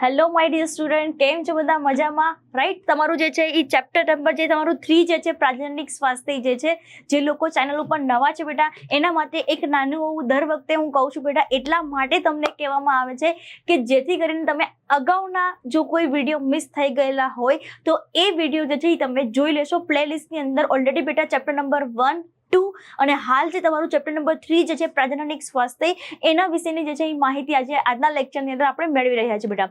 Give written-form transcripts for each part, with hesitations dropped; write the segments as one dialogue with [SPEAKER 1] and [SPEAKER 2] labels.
[SPEAKER 1] Hello my dear student, કેમ છો બધા? મજામાં, રાઈટ? તમારું જે છે એ ચેપ્ટર નંબર જે તમારું 3 જે છે પ્રાજનનિક સ્વાસ્થ્ય જે લોકો ચેનલ ઉપર નવા છે બેટા, એના માટે એક નાનું એવું દર વખતે હું કહું છું બેટા, એટલા માટે તમને કહેવામાં આવે છે કે જેથી કરીને તમે અગાઉના જો કોઈ વિડીયો મિસ થઈ ગયેલા હોય તો એ વિડીયો જે છે એ તમે જોઈ લેશો પ્લેલિસ્ટની અંદર. ઓલરેડી બેટા ચેપ્ટર નંબર 1, 2 અને હાલ જે તમારું ચેપ્ટર નંબર 3 જે છે પ્રાજનનિક સ્વાસ્થ્ય, એના વિશેની જે છે એ માહિતી આજના લેક્ચરની અંદર આપણે મેળવી રહ્યા છીએ બેટા.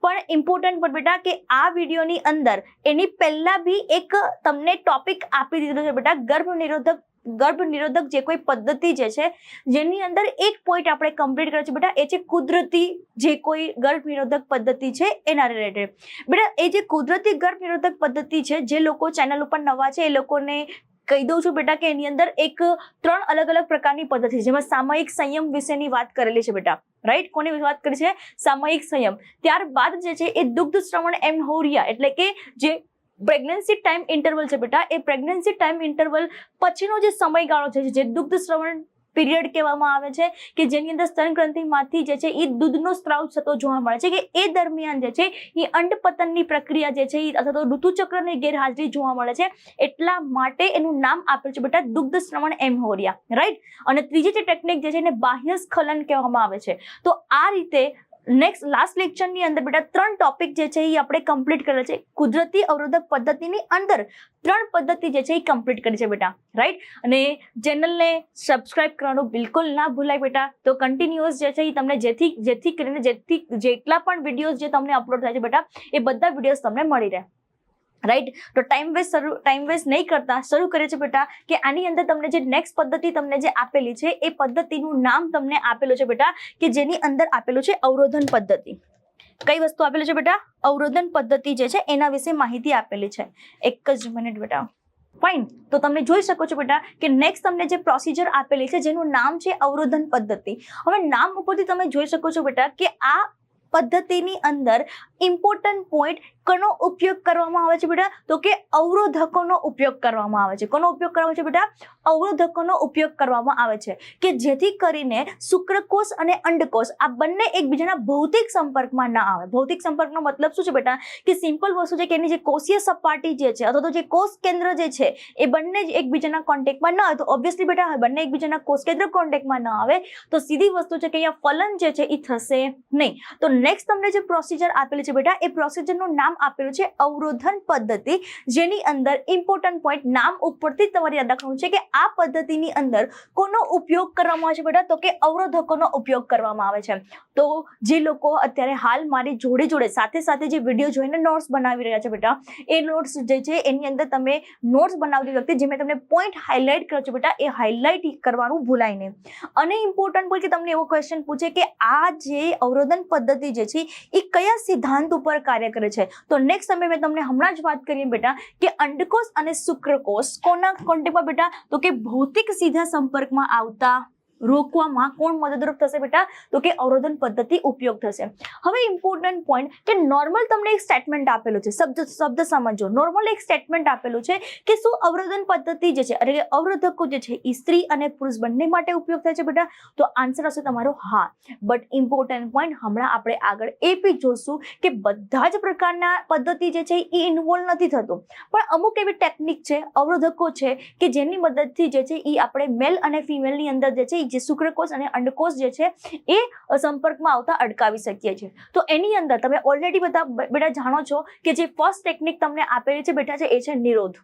[SPEAKER 1] પણ ઇમ્પોર્ટન્ટ પણ બેટા કે આ વિડીયોની અંદર એની પહેલા બી એક તમને ટોપિક આપી દીધો છે બેટા, ગર્ભ નિરોધક જે કોઈ પદ્ધતિ જે છે જેની અંદર એક પોઈન્ટ આપણે કમ્પ્લીટ કર્યો છે બેટા, એ છે કુદરતી જે કોઈ ગર્ભ નિરોધક પદ્ધતિ છે એના રિલેટેડ. બેટા એ જે કુદરતી ગર્ભ નિરોધક પદ્ધતિ છે, જે લોકો ચેનલ ઉપર નવા છે એ લોકોને કહી દઉં છું બેટા કે એની અંદર 3 અલગ અલગ પ્રકારની પદ્ધતિ છે, જેમાં સામયિક સંયમ વિશેની વાત કરેલી છે બેટા, રાઈટ? કોની વાત કરી છે? સામયિક સંયમ. ત્યારબાદ જે છે એ દુગ્ધ શ્રવણ એમહોરિયા, એટલે કે જે પ્રેગ્નન્સી ટાઈમ ઇન્ટરવલ છે બેટા, એ પ્રેગ્નન્સી ટાઈમ ઇન્ટરવલ પછીનો જે સમયગાળો છે જે દુગ્ધ શ્રવણ પીરિયડ કહેવામાં આવે છે, કે જેની અંદર સ્તનગ્રંથિમાંથી જે છે એ દૂધનો સ્ત્રાવ થતો જોવા મળે છે, કે એ દરમિયાન જે છે એ અંડપતનની પ્રક્રિયા જે છે અથવા તો ઋતુચક્રની ગેરહાજરી જોવા મળે છે, એટલા માટે એનું નામ આપેલું છે બેટા દુગ્ધ શ્રવણ એમહોરિયા, રાઈટ? અને ત્રીજી જે ટેકનિક જે છે એને બાહ્ય સ્ખલન કહેવામાં આવે છે. તો આ રીતે લાસ્ટ લેક્ચરની અંદર બેટા 3 ટોપિક જે છે એ આપણે કમ્પ્લીટ કરેલા છે. કુદરતી અવરોધક પદ્ધતિની અંદર 3 પદ્ધતિ જે છે એ કમ્પ્લીટ કરી છે બેટા, રાઈટ? અને ચેનલને સબસ્ક્રાઇબ કરવાનું બિલકુલ ના ભૂલાય બેટા. તો કન્ટિન્યુઅસ જે છે એ તમને જેથી કરીને જેટલા પણ વિડીયોઝ જે તમને અપલોડ થાય છે બેટા, એ બધા વિડીયોઝ તમને મળી રહે, રાઈટ? તો ટાઈમ વેસ્ટ નહીં કરતા શરૂ કરે છે બેટા, કે આની અંદર તમને જે નેક્સ્ટ પદ્ધતિ તમને જે આપેલી છે એ પદ્ધતિનું નામ તમને આપેલું છે બેટા, કે જેની અંદર આપેલું છે અવરોધન પદ્ધતિ. કઈ વસ્તુ આપેલું છે બેટા? અવરોધન પદ્ધતિ જે છે એના વિશે માહિતી આપેલી છે. એક જ મિનિટ બેટા. ફાઇન. તો તમે જોઈ શકો છો બેટા કે નેક્સ્ટ તમને જે પ્રોસિજર આપેલી છે જેનું નામ છે અવરોધન પદ્ધતિ. હવે નામ ઉપરથી તમે જોઈ શકો છો બેટા કે આ પદ્ધતિની અંદર ઇમ્પોર્ટન્ટ પોઈન્ટ કોનો ઉપયોગ કરવામાં આવે છે બેટા? તો કે અવરોધકોનો ઉપયોગ કરવામાં આવે છે. કોનો ઉપયોગ કરવામાં આવે છે બેટા? અવરોધકોનો ઉપયોગ કરવામાં આવે છે, કે જેથી કરીને શુક્રકોષ અને અંડકોષ આ બંને એકબીજાના ભૌતિક સંપર્કમાં ના આવે. ભૌતિક સંપર્કનો મતલબ શું છે બેટા? કે સિમ્પલ વસ્તુ છે કે એની જે કોષીય સપાટી જે છે અથવા તો જે કોષ કેન્દ્ર જે છે એ બંને જ એકબીજાના કોન્ટેક્ટમાં ના આવે. તો ઓબ્વિયસલી બેટા બંને એકબીજાના કોષ કેન્દ્ર કોન્ટેક્ટમાં ના આવે તો સીધી વસ્તુ છે કે અહીંયા ફલન જે છે એ થશે નહીં. તો નેક્સ્ટ તમને જે પ્રોસિજર આપેલી છે બેટા, એ પ્રોસિજરનું નામ આપેલું છે અવરોધન પદ્ધતિ, જેની અંદર ઇમ્પોર્ટન્ટ પોઈન્ટ નામ ઉપરથી તમારે યાદ રાખવાનું છે કે આ પદ્ધતિની અંદર કોનો ઉપયોગ કરવામાં આવે છે બેટા? તો કે અવરોધકોનો ઉપયોગ કરવામાં આવે છે. તો જે લોકો અત્યારે હાલ મારી જોડે સાથે જે વિડીયો જોઈને નોટ્સ બનાવી રહ્યા છે બેટા, એ નોટ્સ જે છે એની અંદર તમે નોટ્સ બનાવતી વખતે જે મેં તમને પોઈન્ટ હાઇલાઇટ કર્યો છે બેટા, એ હાઇલાઇટ કરવાનું ભૂલાય નહીં. અને ઇમ્પોર્ટન્ટ પોઈન્ટ કે તમને એવો ક્વેશ્ચન પૂછે કે આ જે અવરોધન પદ્ધતિ જે છે એ કયા સિદ્ધાંત ઉપર કાર્ય કરે છે? તો નેક્સ્ટ સમય મેં તમને હમણાં જ વાત કરી બેટા કે અંડકોષ અને શુક્રકોષ કોના કોન્ટેક્ટમાં બેટા? તો કે ભૌતિક સીધા સંપર્કમાં આવતા રોકવામાં કોણ મદદરૂપ થશે બેટા? તો કે અવરોધન પદ્ધતિ ઉપયોગ થશે. હવે ઇમ્પોર્ટન્ટ પોઈન્ટ કે નોર્મલ તમને એક સ્ટેટમેન્ટ આપેલું છે, શબ્દ સમજો. નોર્મલ એક સ્ટેટમેન્ટ આપેલું છે કે શું અવરોધન પદ્ધતિ જે છે એટલે કે અવરોધકો જે છે એ સ્ત્રી અને પુરુષ બંને માટે ઉપયોગ થાય છે બેટા? તો આન્સર હશે તમારો હા. બટ ઇમ્પોર્ટન્ટ પોઈન્ટ હમણાં આપણે આગળ એ બી જોશું કે બધા જ પ્રકારના પદ્ધતિ જે છે એ ઇન્વોલ્વ નથી થતું, પણ અમુક એવી ટેકનિક છે, અવરોધકો છે કે જેની મદદથી જે છે એ આપણે મેલ અને ફિમેલની અંદર જે છે જે શુક્રકોષ અને અંડકોષ જે છે એ સંપર્કમાં આવતા અટકાવી શકીએ છીએ. તો એની અંદર તમે ઓલરેડી બેટા જાણો છો કે જે ફર્સ્ટ ટેકનિક તમને આપેલી છે બેટા છે એ છે નિરોધ,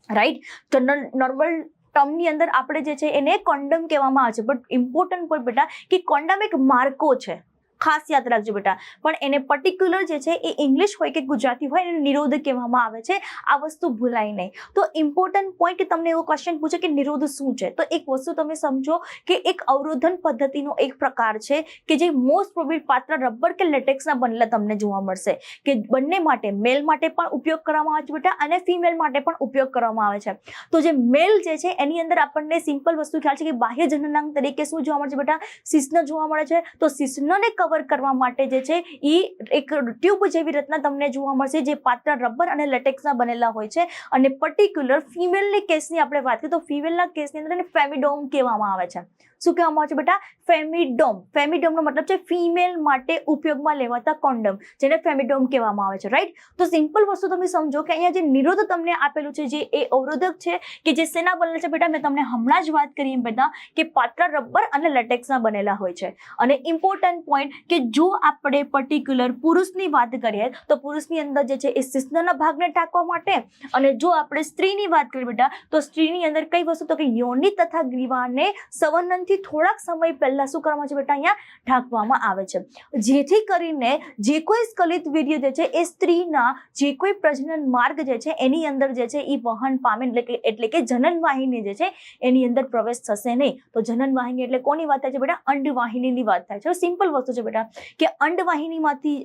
[SPEAKER 1] રાઈટ? તો નોર્મલ ટર્મની અંદર આપણે જે છે એને કોન્ડમ કહેવામાં આવે છે, બટ ઇમ્પોર્ટન્ટ પોઈન્ટ બેટા કે કોન્ડમ એક માર્કો છે, ખાસ યાદ રાખજો બેટા. પણ એને પર્ટિક્યુલર જે છે એ ઇંગ્લિશ હોય કે ગુજરાતી હોય એને નિરોધ કહેવામાં આવે છે. આ વસ્તુ ભૂલાય નહીં. તો ઇમ્પોર્ટન્ટ પોઈન્ટ કે તમને એવો ક્વેશ્ચન પૂછે કે નિરોધ શું છે, તો એક વસ્તુ તમે સમજો કે એક અવરોધન પદ્ધતિનો એક પ્રકાર છે કે જે મોસ્ટ પ્રોબેબલી પાત્ર રબર કે લેટેક્સના બનેલા તમને જોવા મળશે, કે બંને માટે મેલ માટે પણ ઉપયોગ કરવામાં આવે છે બેટા અને ફિમેલ માટે પણ ઉપયોગ કરવામાં આવે છે. તો જે મેલ જે છે એની અંદર આપણને સિમ્પલ વસ્તુ ખ્યાલ છે કે બાહ્ય જનનાંગ તરીકે શું જોવા મળે છે બેટા? શિશ્ન જોવા મળે છે. તો શિશ્નને કવર કરવા માટે જે છે એ એક ટ્યુબ જેવી રચના તમને જોવા મળશે જે પાત્ર રબર અને લેટેક્સના બનેલા હોય છે. અને પર્ટિક્યુલર ફિમેલની કેસની આપણે વાત કરીએ તો ફિમેલના કેસની અંદર ફેમિડોમ કહેવામાં આવે છે. શું કહેવામાં આવે છે બેટા? ફેમિડોમ. ફેમિડોમનો મતલબ છે ફિમેલ માટે ઉપયોગમાં લેવાતા કોન્ડમ, જેને ફેમિડોમ કહેવામાં આવે છે, રાઈટ? તો સિમ્પલ વસ્તુ તમે સમજો કે અહીંયા જે નિરોધ તમને આપેલું છે, જે એ અવરોધક છે કે જે શેના બનેલા છે બેટા? મેં તમને હમણાં જ વાત કરી એમ બેટા કે પાતળા રબર અને લેટેક્સના બનેલા હોય છે. અને ઇમ્પોર્ટન્ટ પોઈન્ટ કે જો આપણે પર્ટિક્યુલર પુરુષની વાત કરીએ તો પુરુષની અંદર જે છે એ શિશ્નના ભાગને ઢાંકવા માટે, અને જો આપણે સ્ત્રીની વાત કરીએ બેટા તો સ્ત્રીની અંદર કઈ વસ્તુ? તો કે યોનિ તથા ગ્રીવાને સંવનનથી થોડાક સમય પહેલા શું કરવામાં છે બેટા? અહીંયા ઢાંકવામાં આવે છે, જેથી કરીને જે કોઈ સ્ખલિત વીર્ય જે છે એ સ્ત્રીના જે કોઈ પ્રજનન માર્ગ જે છે એની અંદર જે છે એ વહન પામે, એટલે કે જનન વાહિની જે છે એની અંદર પ્રવેશ થશે નહીં. તો જનન વાહિની એટલે કોની વાત થાય છે બેટા? અંડવાહિનીની વાત થાય છે. સિમ્પલ વસ્તુ છે બેટા કે અંડવાહિનીમાંથી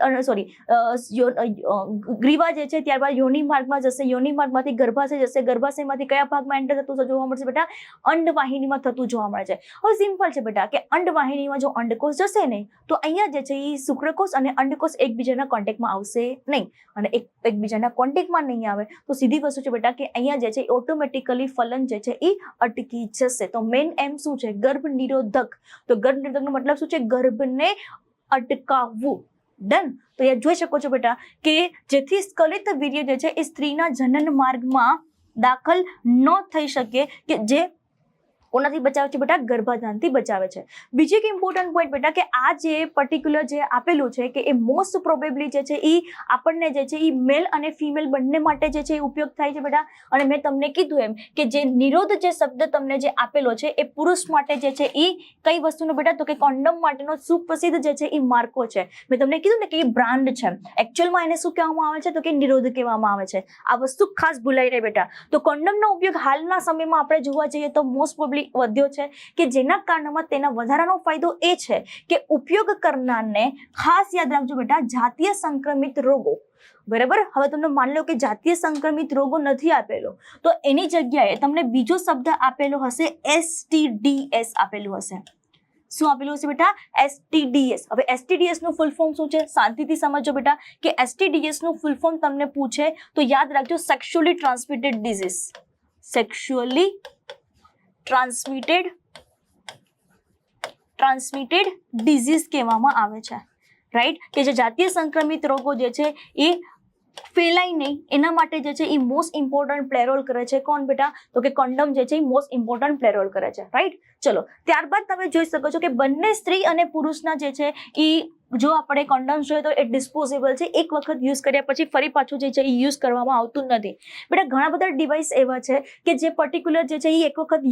[SPEAKER 1] ગ્રીવા જે છે ત્યારબાદ યોનિ માર્ગમાં જશે, યોનિ માર્ગમાંથી ગર્ભાશય જશે, ગર્ભાશયમાંથી કયા ભાગમાં એન્ટર થતું જોવા મળશે બેટા? અંડવાહિનીમાં થતું જોવા મળે છે. હવે સિમ્પલ છે બેટા કે અંડવાહિનીમાં જો અંડકોષ જશે નહીં તો અહીંયા જે છે એ શુક્રકોષ અને અંડકોષ એકબીજાના કોન્ટેક્ટમાં આવશે નહીં, અને એકબીજાના કોન્ટેક્ટમાં નહીં આવે તો સીધી વસ્તુ છે બેટા કે અહીંયા જે છે ઓટોમેટિકલી ફલન જે છે એ અટકી જશે. તો મેઇન એમ શું છે? ગર્ભ નિરોધક. તો ગર્ભ નિરોધકનો મતલબ શું છે? ગર્ભને અટકાવવું. ડન. તો અહીંયા જોઈ શકો છો બેટા કે જેથી સ્ખલિત વીર્ય જે છે એ સ્ત્રીના જનન માર્ગમાં દાખલ ન થઈ શકે, કે જે કોનાથી બચાવે છે બેટા? ગર્ભાધાનથી બચાવે છે. બીજી એક ઇમ્પોર્ટન્ટ પોઈન્ટ બેટા કે આ જે પર્ટિક્યુલર જે આપેલું છે કે એ મોસ્ટ પ્રોબેબલી જે છે એ આપણને જે છે એ મેલ અને ફિમેલ બંને માટે જે છે એ ઉપયોગ થાય છે બેટા. અને મેં તમને કીધું એમ કે જે નિરોધ જે શબ્દ તમને જે આપેલો છે એ પુરુષ માટે જે છે એ કઈ વસ્તુનો બેટા? તો કે કોન્ડમ માટેનો સુપ્રસિદ્ધ જે છે એ માર્કો છે. મેં તમને કીધું ને કે એ બ્રાન્ડ છે. એકચ્યુઅલમાં એને શું કહેવામાં આવે છે? તો કે નિરોધ કહેવામાં આવે છે. આ વસ્તુ ખાસ ભૂલાઈ રહે બેટા. તો કોન્ડમનો ઉપયોગ હાલના સમયમાં આપણે જોવા જઈએ તો મોસ્ટ પ્રોબેબલી વધ્યો છે, કે જેના કારણમાં તેના વધારાનો ફાયદો એ છે કે ઉપયોગ કરનારને ખાસ યાદ રાખજો બેટા, જાતીય સંક્રમિત રોગો. બરાબર. હવે તમને માની લો કે જાતીય સંક્રમિત રોગો નથી આપેલો તો એની જગ્યાએ તમને બીજો શબ્દ આપેલો હશે, STDs આપેલું હશે. શું આપેલું હશે બેટા? STDs. હવે STDs નું ફૂલ ફોર્મ શું છે? શાંતિથી સમજો બેટા કે STDs નું ફૂલ ફોર્મ તમને પૂછે તો યાદ રાખજો, sexually transmitted disease. Sexually transmitted disease કહેવામાં આવે છે, રાઈટ? કે જે જાતીય સંક્રમિત રોગો જે છે એ ફેલાય નહીં એના માટે જે છે એ મોસ્ટ ઇમ્પોર્ટન્ટ પ્લે રોલ કરે છે. કોણ બેટા? તો કે કોન્ડમ જે છે એ મોસ્ટ ઇમ્પોર્ટન્ટ પ્લે રોલ કરે છે, રાઈટ? ચલો, ત્યારબાદ તમે જોઈ શકો છો કે બંને સ્ત્રી અને પુરુષના જે છે એ જો આપણે કોન્ડમ જોઈએ તો એ ડિસ્પોઝેબલ છે. એક વખત યુઝ કર્યા પછી ફરી પાછું જે છે એ યુઝ કરવામાં આવતું નથી બેટા. ઘણા બધા ડિવાઇસ એવા છે કે જે પર્ટિક્યુલર જે છે એ એક વખત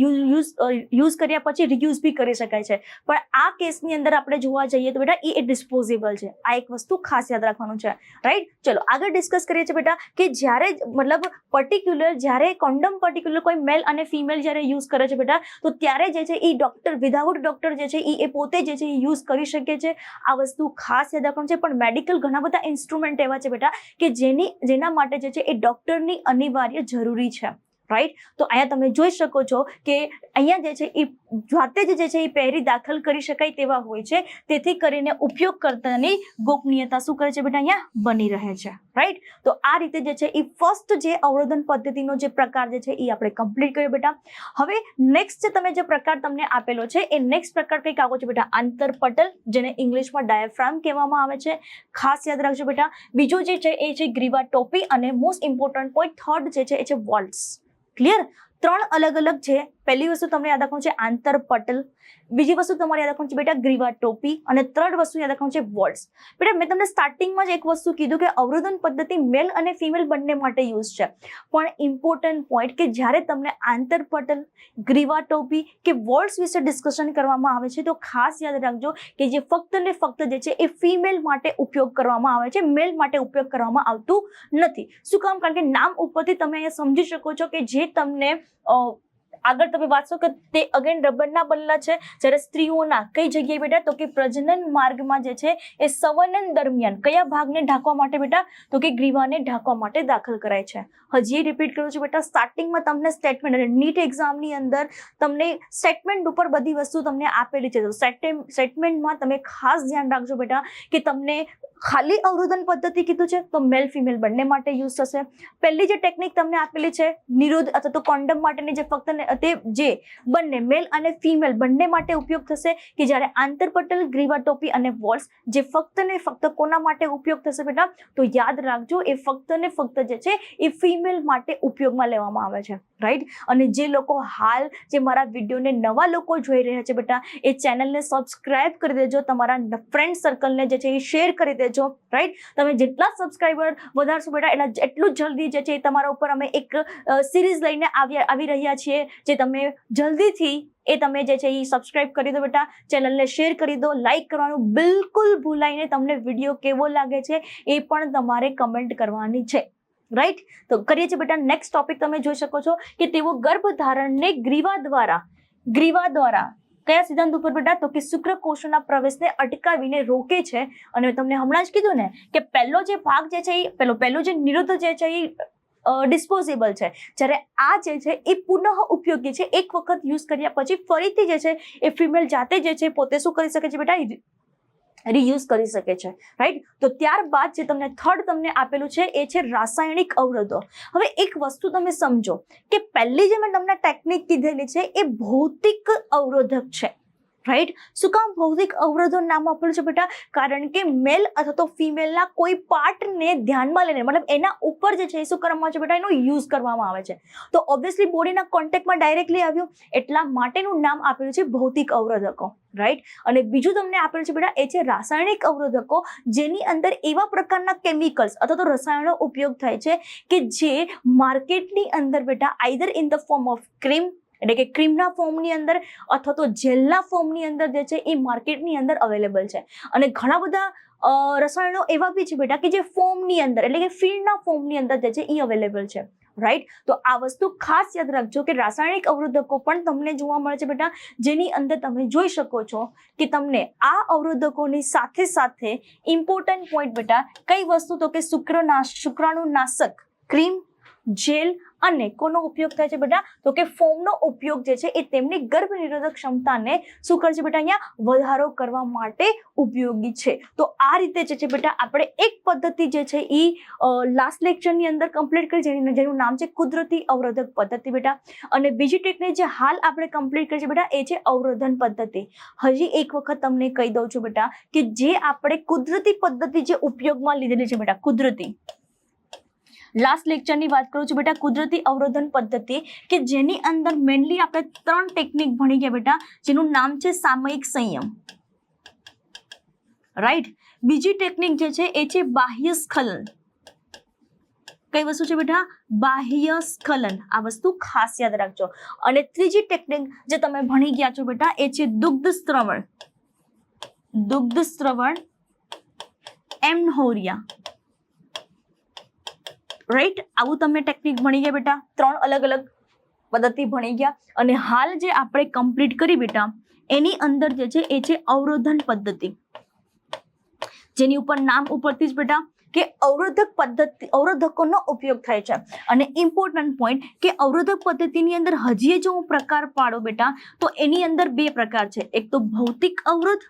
[SPEAKER 1] યુઝ કર્યા પછી રિયુઝ બી કરી શકાય છે, પણ આ કેસની અંદર આપણે જોવા જઈએ તો બેટા એ ડિસ્પોઝેબલ છે. આ એક વસ્તુ ખાસ યાદ રાખવાનું છે, રાઈટ? ચલો આગળ ડિસ્કસ કરીએ છીએ બેટા કે જ્યારે મતલબ પર્ટિક્યુલર જ્યારે કોન્ડમ પર્ટિક્યુલર કોઈ મેલ અને ફિમેલ જ્યારે યુઝ કરે છે બેટા તો ત્યારે જે છે એ ડોક્ટર વિધાઉટ ડોક્ટર જે છે એ પોતે જે છે એ યુઝ કરી શકે છે. આ વસ્તુ ખાસ યાદ રાખવાનું છે. પણ મેડિકલ ઘણા બધા ઇન્સ્ટ્રુમેન્ટ એવા છે બેટા કે જેના માટે જે છે એ ડોક્ટરની અનિવાર્ય જરૂરી છે, રાઈટ? તો અહીંયા તમે જોઈ શકો છો કે અહીંયા જે છે એ જાતે જે છે એ પહેરી દાખલ કરી શકાય તેવા હોય છે, તેથી કરીને ઉપયોગકર્તાની ગોપનીયતા શું કરે છે બેટા? અહીંયા બની રહે છે, રાઈટ? તો આ રીતે જે છે એ ફર્સ્ટ જે અવરોધન પદ્ધતિનો જે પ્રકાર જે છે એ આપણે કમ્પ્લીટ કર્યો બેટા. હવે નેક્સ્ટ તમે જે પ્રકાર તમને આપેલો છે એ નેક્સ્ટ પ્રકાર કંઈક આવો છે બેટા, આંતરપટલ, જેને ઇંગ્લિશમાં ડાયાફ્રામ કહેવામાં આવે છે. ખાસ યાદ રાખજો બેટા. બીજું જે છે એ છે ગ્રીવા ટોપી, અને મોસ્ટ ઇમ્પોર્ટન્ટ પોઈન્ટ થર્ડ જે છે એ છે વોલ્ટ્સ. ક્લિયર? ત્રણ અલગ અલગ છે. પહેલી વસ્તુ તમને યાદ રાખવાનું છે આંતરપટલ, બીજી વસ્તુ તમારે યાદ રાખવાનું છે બેટા ગ્રીવા ટોપી, અને થર્ડ વસ્તુ યાદ રાખવાનું છે વોલ્ટ્સ. બેટા મેં તમને સ્ટાર્ટિંગમાં જ એક વસ્તુ કીધું કે અવરોધન પદ્ધતિ મેલ અને ફિમેલ બંને માટે યુઝ છે, પણ ઇમ્પોર્ટન્ટ પોઈન્ટ કે જ્યારે તમને આંતરપટલ, ગ્રીવા ટોપી કે વોલ્ટ્સ વિશે ડિસ્કશન કરવામાં આવે છે તો ખાસ યાદ રાખજો કે જે ફક્ત ને ફક્ત જે છે એ ફિમેલ માટે ઉપયોગ કરવામાં આવે છે, મેલ માટે ઉપયોગ કરવામાં આવતું નથી. શું કામ? કારણ કે નામ ઉપરથી તમે અહીંયા સમજી શકો છો કે જે તમને આગળ તમે વાંચશો કે તે અગેન રબરના બનેલા છે, જ્યારે સ્ત્રીઓના કઈ જગ્યાએ બેટા? તો કે પ્રજનન માર્ગમાં જે છે એ સંવનન દરમિયાન કયા ભાગને ઢાંકવા માટે બેટા? તો કે ગ્રીવાને ઢાંકવા માટે દાખલ કરાય છે. હજી રિપીટ કરું છું બેટા, સ્ટાર્ટિંગમાં તમને સ્ટેટમેન્ટ અને નીટ એક્ઝામની અંદર તમને સ્ટેટમેન્ટ ઉપર બધી વસ્તુ તમને આપેલી છે. તો સ્ટેટમેન્ટમાં તમે ખાસ ધ્યાન રાખજો બેટા કે તમને ખાલી અવરોધન પદ્ધતિ કીધું છે તો મેલ ફિમેલ બંને માટે યુઝ થશે. પહેલી જે ટેકનિક તમને આપેલી છે નિરોધ અથવા તો કોન્ડમ માટેની જે ફક્ત તે જે બંને મેલ અને ફિમેલ બંને માટે ઉપયોગ થશે કે જ્યારે આંતરપટલ, ગ્રીવા ટોપી અને વોલ્સ જે ફક્ત ને ફક્ત કોના માટે ઉપયોગ થશે બેટા? તો યાદ રાખજો એ ફક્ત ને ફક્ત જે છે એ ફિમેલ માટે ઉપયોગમાં લેવામાં આવે છે, રાઈટ. અને જે લોકો હાલ જે મારા વિડીયોને નવા લોકો જોઈ રહ્યા છે બેટા એ ચેનલને સબસ્ક્રાઇબ કરી દેજો, તમારા ફ્રેન્ડ સર્કલને જે છે એ શેર કરી દેજો, રાઈટ. તમે જેટલા સબસ્ક્રાઇબર વધારશો બેટા એટલું જલ્દી જે છે તમારા ઉપર અમે એક સિરીઝ લઈને આવી રહ્યા છીએ જે તમે જલ્દીથી એ તમે જે છે એ સબસ્ક્રાઇબ કરી દો બેટા, ચેનલને શેર કરી દો, લાઈક કરવાનું બિલકુલ ભૂલાઈને તમને વિડીયો કેવો લાગે છે એ પણ તમારે કમેન્ટ કરવાની છે, રાઈટ. તો કરીએ છીએ બેટા નેક્સ્ટ ટોપિક. તમે જોઈ શકો છો કે તેઓ ગર્ભધારણને ગ્રીવા દ્વારા કયા સિદ્ધાંત ઉપર બેટા? તો કે શુક્રકોષોના પ્રવેશને અટકાવીને રોકે છે. અને તમને હમણાં જ કીધું ને કે પહેલો જે ભાગ જે છે એ પહેલો જે નિરોધ જે છે એ ડિસ્પોઝેબલ છે, જ્યારે આ જે છે એ પુનઃ ઉપયોગી છે. એક વખત યુઝ કર્યા પછી ફરીથી જે છે એ ફિમેલ જાતે જે છે પોતે શું કરી શકે છે બેટા? રીયુઝ કરી શકે છે, રાઈટ. તો ત્યારબાદ જે તમને થર્ડ તમને આપેલું છે એ છે રાસાયણિક અવરોધો. હવે એક વસ્તુ તમે સમજો કે પહેલી જે મેં તમને ટેકનિક કીધેલી છે એ ભૌતિક અવરોધક છે, રાઈટ. શું કામ ભૌતિક અવરોધો નામ આપેલું છે બેટા? કારણ કે મેલ અથવા તો ફિમેલના કોઈ પાર્ટને ધ્યાનમાં લઈને મતલબ એના ઉપર જે છે એ શું કરવામાં આવે છે બેટા? એનો યુઝ કરવામાં આવે છે. તો ઓબ્વિયસલી બોડીના કોન્ટેક્ટમાં ડાયરેક્ટલી આવ્યું એટલા માટેનું નામ આપેલું છે ભૌતિક અવરોધકો, રાઈટ. અને બીજું તમને આપેલું છે બેટા એ છે રાસાયણિક અવરોધકો, જેની અંદર એવા પ્રકારના કેમિકલ્સ અથવા તો રસાયણો ઉપયોગ થાય છે કે જે માર્કેટની અંદર બેટા either in the form of cream એટલે કે ક્રીમના ફોર્મની અંદર અથવા તો જેલના ફોર્મની અંદર જે છે એ માર્કેટની અંદર અવેલેબલ છે. અને ઘણા બધા રસાયણો એવા બી છે બેટા કે જે ફોર્મની અંદર એટલે કે ફીણના ફોર્મની અંદર જે છે એ અવેલેબલ છે, રાઈટ. તો આ વસ્તુ ખાસ યાદ રાખજો કે રાસાયણિક અવરોધકો પણ તમને જોવા મળે છે બેટા, જેની અંદર તમે જોઈ શકો છો કે તમને આ અવરોધકોની સાથે સાથે ઇમ્પોર્ટન્ટ પોઈન્ટ બેટા કઈ વસ્તુ? તો કે શુક્રાણુનાશક, ક્રીમ, જેલ અને કોનો ઉપયોગ થાય છે બેટા? તો કે ફોર્મનો ઉપયોગ જે છે એ તેમની ગર્ભ નિરોધક ક્ષમતાને શું કરે છે બેટા? અહીંયા વધારો કરવા માટે ઉપયોગી છે. તો આ રીતે જે છે બેટા આપણે એક પદ્ધતિ જે છે એ લાસ્ટ લેક્ચરની અંદર કમ્પ્લીટ કરી જેનું નામ છે કુદરતી અવરોધક પદ્ધતિ બેટા. અને બીજી ટેકનિક જે હાલ આપણે કમ્પ્લીટ કરી છે બેટા એ છે અવરોધન પદ્ધતિ. હજી એક વખત તમને કહી દઉં છું બેટા કે જે આપણે કુદરતી પદ્ધતિ જે ઉપયોગમાં લીધેલી છે બેટા, કુદરતી લાસ્ટ લેક્ચરની વાત કરું છું બેટા, કુદરતી અવરોધન પદ્ધતિ કે જેની અંદર મેનલી આપણે 3 ટેકનિક ભણી ગયા બેટા, જેનું નામ છે સામયિક સંયમ, રાઈટ. બીજી ટેકનિક જે છે એ છે બાહ્ય સ્ખલન. કઈ વસ્તુ છે બેટા? બાહ્ય સ્ખલન. આ વસ્તુ ખાસ યાદ રાખજો. અને ત્રીજી ટેકનિક જે તમે ભણી ગયા છો બેટા એ છે દુગ્ધ સ્ત્રવણ, એમ્નહોરિયા, રાઈટ. આવું તમે ટેકનિક ભણી ગયા બેટા, 3 અલગ અલગ પદ્ધતિ ભણી ગયા. અને હાલ જે આપણે કમ્પ્લીટ કરી બેટા એની અંદર જે છે એ છે અવરોધન પદ્ધતિ, જેની ઉપર નામ ઉપરથી જ બેટા કે અવરોધક પદ્ધતિ અવરોધકોનો ઉપયોગ થાય છે. અને ઇમ્પોર્ટન્ટ પોઈન્ટ કે અવરોધક પદ્ધતિની અંદર હજી જો હું પ્રકાર પાડો બેટા તો એની અંદર 2 પ્રકાર છે. એક તો ભૌતિક અવરોધ,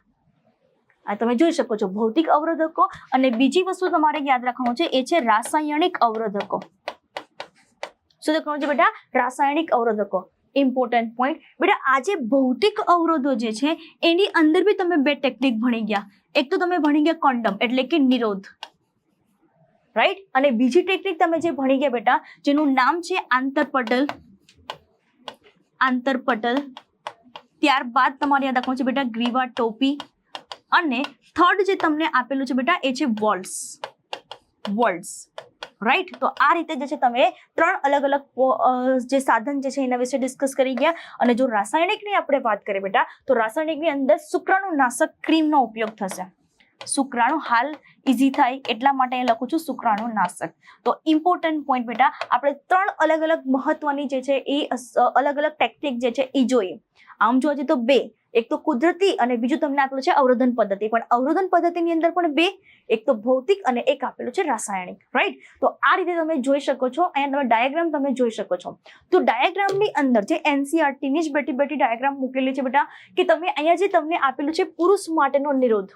[SPEAKER 1] આ તમે જોઈ શકો છો ભૌતિક અવરોધકો, અને બીજી વસ્તુ તમારે યાદ રાખવાનું છે એ છે રાસાયણિક અવરોધકો. શું લખવાનું છે બેટા? રાસાયણિક અવરોધકો. ઇમ્પોર્ટન્ટ પોઈન્ટ બેટા આ જે ભૌતિક અવરોધો જે છે એની અંદર બી તમે 2 ટેકનિક ભણી ગયા. એક તો તમે ભણી ગયા કોન્ડમ એટલે કે નિરોધ, રાઈટ. અને બીજી ટેકનિક તમે જે ભણી ગયા બેટા જેનું નામ છે આંતરપટલ. ત્યારબાદ તમારે યાદ રાખવાનું છે બેટા ગ્રીવા ટોપી. અને થર્ડ જે તમને આપેલું છે બેટા એ છે વોલ્સ, રાઈટ. તો આ રીતે જે છે તમે 3 અલગ અલગ જે સાધન જે છે એના વિશે ડિસ્કસ કરી ગયા. અને જો રાસાયણિકની આપણે વાત કરીએ બેટા તો રાસાયણિકની અંદર શુક્રાણુનાશક ક્રીમનો ઉપયોગ થશે. શુક્રાણુ હાલ ઇઝી થાય એટલા માટે અહીં લખું છું શુક્રાણુનાશક. તો ઇમ્પોર્ટન્ટ પોઈન્ટ બેટા આપણે 3 અલગ અલગ મહત્વની જે છે એ અલગ અલગ ટેકનિક જે છે એ જોઈએ. આમ જોવા જઈએ તો 2, એક તો કુદરતી અને બીજું તમને આપેલું છે અવરોધન પદ્ધતિ. પણ અવરોધન પદ્ધતિની અંદર પણ 2, એક તો ભૌતિક અને એક આપેલું છે રાસાયણિક, રાઈટ. તો આ રીતે તમે જોઈ શકો છો. અહીંયા તમે ડાયાગ્રામ તમે જોઈ શકો છો. તો ડાયાગ્રામની અંદર જે NCERT ની જ બેટી ડાયાગ્રામ મૂકેલી છે બેટા કે તમે અહીંયા જે તમને આપેલું છે પુરુષ માટેનો નિરોધ,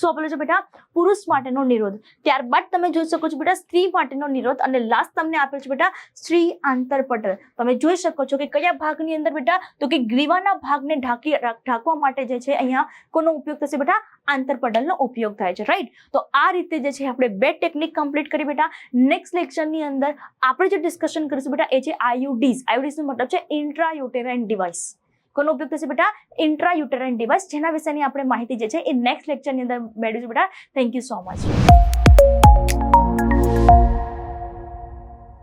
[SPEAKER 1] શું આપેલું છે બેટા? પુરુષ માટેનો નિરોધ. ત્યારબાદ તમે જોઈ શકો છો બેટા સ્ત્રી માટેનો નિરોધ, અને લાસ્ટ તમને આપેલું છે બેટા સ્ત્રી આંતરપટલ. તમે જોઈ શકો છો કે કયા ભાગની અંદર બેટા? તો કે ગ્રીવાના ભાગને ઢાંકવા માટે જે છે અહીંયા કોનો ઉપયોગ થશે બેટા? આંતરપટલનો ઉપયોગ થાય છે. રાઈટ. તો આ રીતે જે છે આપણે 2 ટેકનિક કમ્પ્લીટ કરી બેટા. નેક્સ્ટ લેક્ચરની અંદર આપણે જે ડિસ્કશન કરીશું બેટા એ છે આઈયુડીઝ. આઈયુડીઝ નો મતલબ છે ઇન્ટ્રાયુટેરાઇન ડિવાઇસ. કોનો ઉપયોગ થશે બેટા? ઇન્ટ્રાયુટેરાઇન ડિવાઇસ, જેના વિશેની આપણે માહિતી જે છે એ નેક્સ્ટ લેક્ચરની અંદર મેળવીશું બેટા. Thank you so much.